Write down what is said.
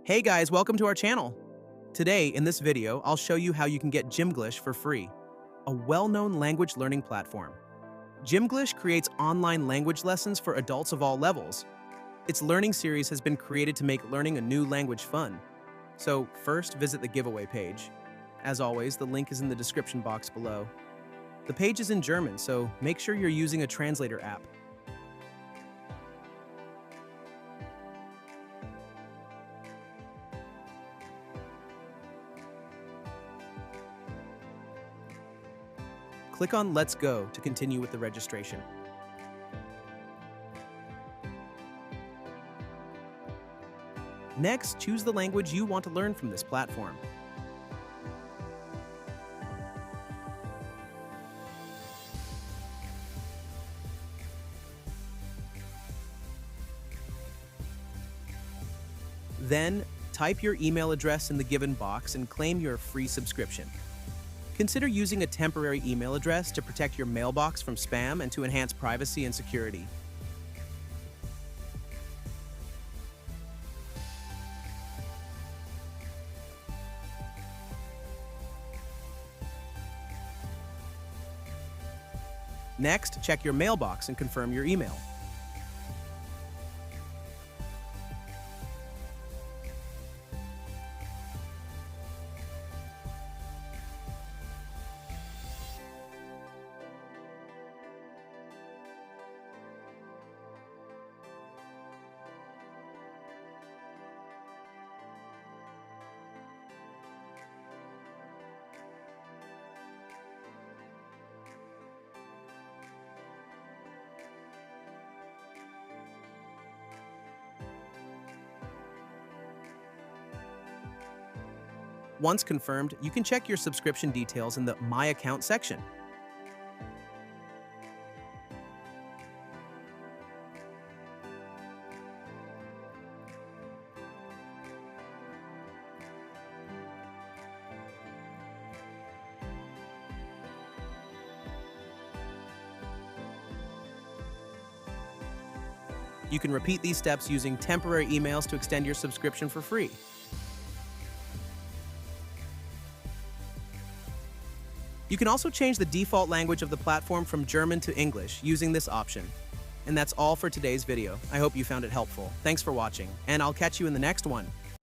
Hey guys, welcome to our channel. Today, in this video, I'll show you how you can get Gymglish for free, a well-known language learning platform. Gymglish creates online language lessons for adults of all levels. Its learning series has been created to make learning a new language fun. So first, visit the giveaway page. As always, the link is in the description box below. The page is in German, so make sure you're using a translator app. Click on Let's Go to continue with the registration. Next, choose the language you want to learn from this platform. Then, type your email address in the given box and claim your free subscription. Consider using a temporary email address to protect your mailbox from spam and to enhance privacy and security. Next, check your mailbox and confirm your email. Once confirmed, you can check your subscription details in the My Account section. You can repeat these steps using temporary emails to extend your subscription for free. You can also change the default language of the platform from German to English using this option. And that's all for today's video. I hope you found it helpful. Thanks for watching, and I'll catch you in the next one.